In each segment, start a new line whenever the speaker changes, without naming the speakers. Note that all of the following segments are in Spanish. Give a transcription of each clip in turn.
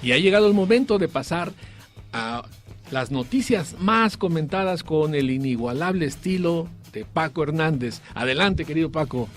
Y ha llegado el momento de pasar a las noticias más comentadas con el inigualable estilo de Paco Hernández. Adelante, querido Paco.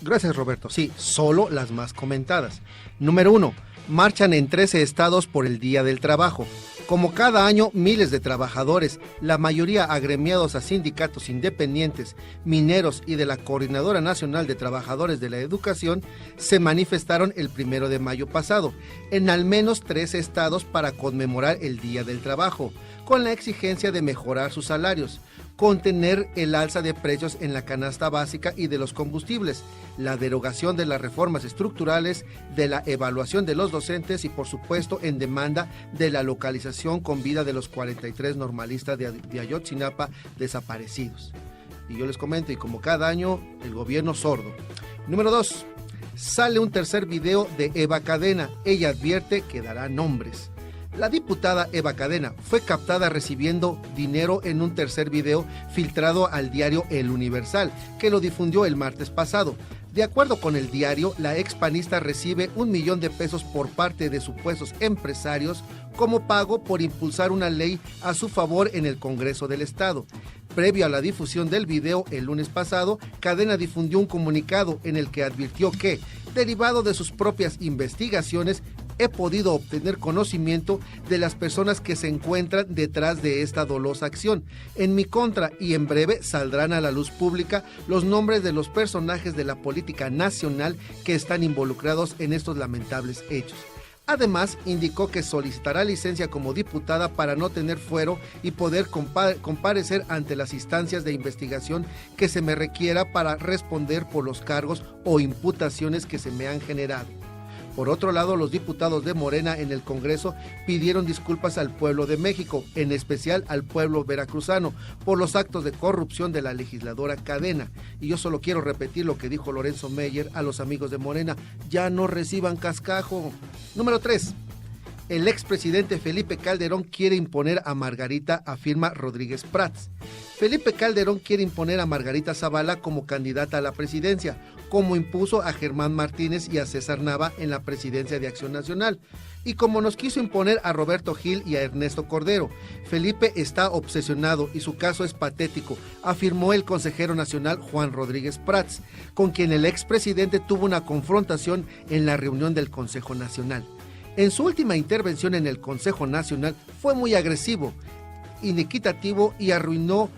Gracias, Roberto. Sí, solo las más comentadas. Número 1. Marchan en 13 estados por el Día del Trabajo. Como cada año, miles de trabajadores, la mayoría agremiados a sindicatos independientes, mineros y de la Coordinadora Nacional de Trabajadores de la Educación, se manifestaron el 1 de mayo pasado, en al menos 13 estados para conmemorar el Día del Trabajo, con la exigencia de mejorar sus salarios, contener el alza de precios en la canasta básica y de los combustibles, la derogación de las reformas estructurales, de la evaluación de los docentes y, por supuesto, en demanda de la localización con vida de los 43 normalistas de Ayotzinapa desaparecidos. Y yo les comento, y como cada año, el gobierno sordo. Número 2. Sale un tercer video de Eva Cadena. Ella advierte que dará nombres. La diputada Eva Cadena fue captada recibiendo dinero en un tercer video filtrado al diario El Universal, que lo difundió el martes pasado. De acuerdo con el diario, la expanista recibe $1,000,000 por parte de supuestos empresarios como pago por impulsar una ley a su favor en el Congreso del Estado. Previo a la difusión del video el lunes pasado, Cadena difundió un comunicado en el que advirtió que, derivado de sus propias investigaciones, he podido obtener conocimiento de las personas que se encuentran detrás de esta dolosa acción en mi contra, y en breve saldrán a la luz pública los nombres de los personajes de la política nacional que están involucrados en estos lamentables hechos. Además, indicó que solicitará licencia como diputada para no tener fuero y poder comparecer ante las instancias de investigación que se me requiera para responder por los cargos o imputaciones que se me han generado. Por otro lado, los diputados de Morena en el Congreso pidieron disculpas al pueblo de México, en especial al pueblo veracruzano, por los actos de corrupción de la legisladora Cadena. Y yo solo quiero repetir lo que dijo Lorenzo Meyer a los amigos de Morena: ya no reciban cascajo. Número 3. El expresidente Felipe Calderón quiere imponer a Margarita, afirma Rodríguez Prats. Felipe Calderón quiere imponer a Margarita Zavala como candidata a la presidencia, como impuso a Germán Martínez y a César Nava en la presidencia de Acción Nacional, y como nos quiso imponer a Roberto Gil y a Ernesto Cordero. Felipe está obsesionado y su caso es patético, afirmó el consejero nacional Juan Rodríguez Prats, con quien el expresidente tuvo una confrontación en la reunión del Consejo Nacional. En su última intervención en el Consejo Nacional fue muy agresivo, inequitativo y arruinó,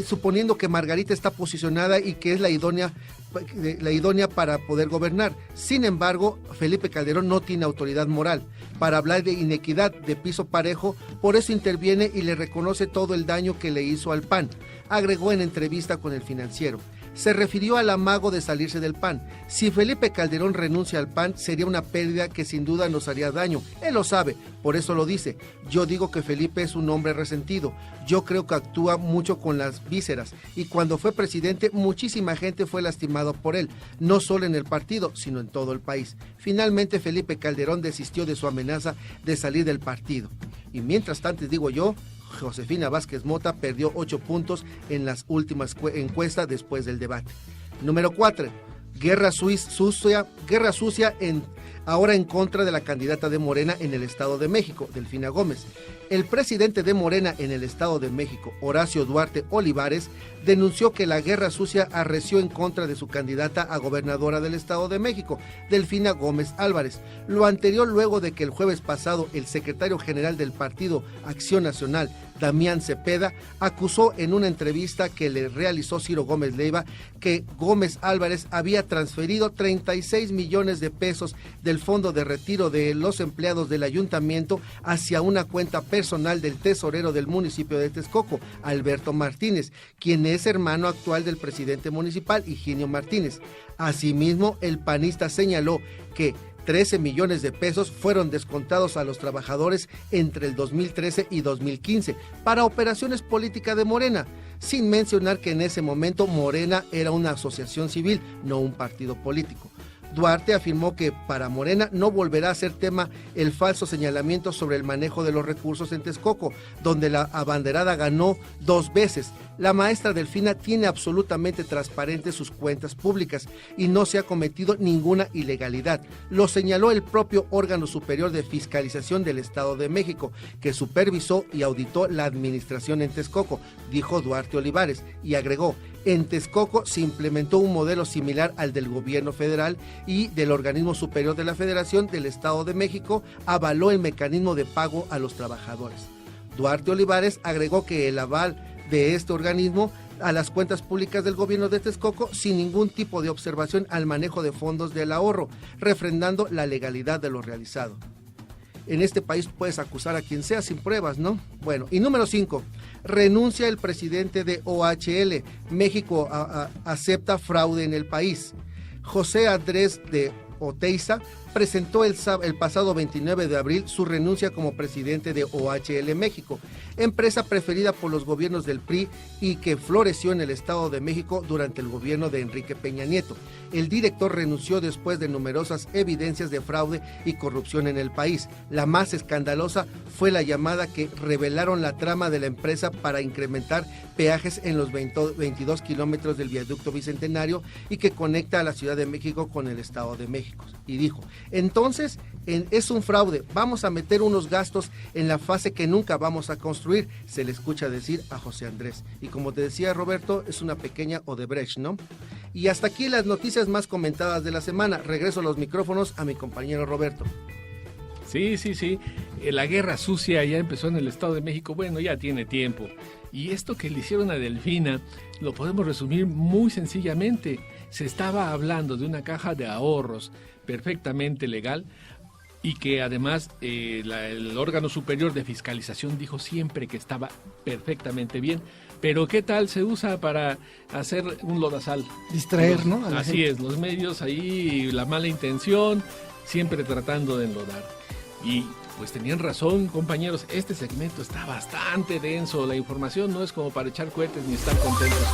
suponiendo que Margarita está posicionada y que es la idónea para poder gobernar. Sin embargo, Felipe Calderón no tiene autoridad moral para hablar de inequidad, de piso parejo, por eso interviene y le reconoce todo el daño que le hizo al PAN, agregó en entrevista con El Financiero. Se refirió al amago de salirse del PAN. Si Felipe Calderón renuncia al PAN, sería una pérdida que sin duda nos haría daño. Él lo sabe, por eso lo dice. Yo digo que Felipe es un hombre resentido. Yo creo que actúa mucho con las vísceras. Y cuando fue presidente, muchísima gente fue lastimada por él. No solo en el partido, sino en todo el país. Finalmente, Felipe Calderón desistió de su amenaza de salir del partido. Y mientras tanto, digo yo, Josefina Vázquez Mota perdió 8 puntos en las últimas encuestas después del debate. Número 4. Guerra sucia ahora en contra de la candidata de Morena en el Estado de México, Delfina Gómez. El presidente de Morena en el Estado de México, Horacio Duarte Olivares, denunció que la guerra sucia arreció en contra de su candidata a gobernadora del Estado de México, Delfina Gómez Álvarez. Lo anterior luego de que el jueves pasado el secretario general del partido Acción Nacional, Damián Cepeda, acusó en una entrevista que le realizó Ciro Gómez Leiva que Gómez Álvarez había transferido 36 millones de pesos del fondo de retiro de los empleados del ayuntamiento hacia una cuenta personal del tesorero del municipio de Texcoco, Alberto Martínez, quien es hermano actual del presidente municipal, Higinio Martínez. Asimismo, el panista señaló que 13 millones de pesos fueron descontados a los trabajadores entre el 2013 y 2015 para operaciones políticas de Morena, sin mencionar que en ese momento Morena era una asociación civil, no un partido político. Duarte afirmó que para Morena no volverá a ser tema el falso señalamiento sobre el manejo de los recursos en Texcoco, donde la abanderada ganó 2 veces. La maestra Delfina tiene absolutamente transparentes sus cuentas públicas y no se ha cometido ninguna ilegalidad. Lo señaló el propio órgano superior de fiscalización del Estado de México, que supervisó y auditó la administración en Texcoco, dijo Duarte Olivares, y agregó: en Texcoco se implementó un modelo similar al del gobierno federal y del organismo superior de la Federación del Estado de México avaló el mecanismo de pago a los trabajadores. Duarte Olivares agregó que el aval de este organismo a las cuentas públicas del gobierno de Texcoco sin ningún tipo de observación al manejo de fondos del ahorro, refrendando la legalidad de lo realizado. En este país puedes acusar a quien sea sin pruebas, ¿no? Bueno, y número 5, renuncia el presidente de OHL. México acepta fraude en el país. José Andrés de Oteiza presentó el pasado 29 de abril su renuncia como presidente de OHL México, empresa preferida por los gobiernos del PRI y que floreció en el Estado de México durante el gobierno de Enrique Peña Nieto. El director renunció después de numerosas evidencias de fraude y corrupción en el país. La más escandalosa fue la llamada que revelaron la trama de la empresa para incrementar peajes en los 22 kilómetros del viaducto Bicentenario y que conecta a la Ciudad de México con el Estado de México. Y dijo: entonces es un fraude, vamos a meter unos gastos en la fase que nunca vamos a construir, se le escucha decir a José Andrés. Y como te decía, Roberto, es una pequeña Odebrecht, ¿no? Y hasta aquí las noticias más comentadas de la semana. Regreso los micrófonos a mi compañero Roberto.
Sí. La guerra sucia ya empezó en el Estado de México. Bueno, ya tiene tiempo. Y esto que le hicieron a Delfina lo podemos resumir muy sencillamente. Se estaba hablando de una caja de ahorros perfectamente legal y que además el órgano superior de fiscalización dijo siempre que estaba perfectamente bien. Pero ¿qué tal se usa para hacer un lodazal?
Distraer, ¿no?
Así es, los medios ahí, la mala intención, siempre tratando de enlodar. Y pues tenían razón, compañeros, este segmento está bastante denso, la información no es como para echar cohetes ni estar contentos.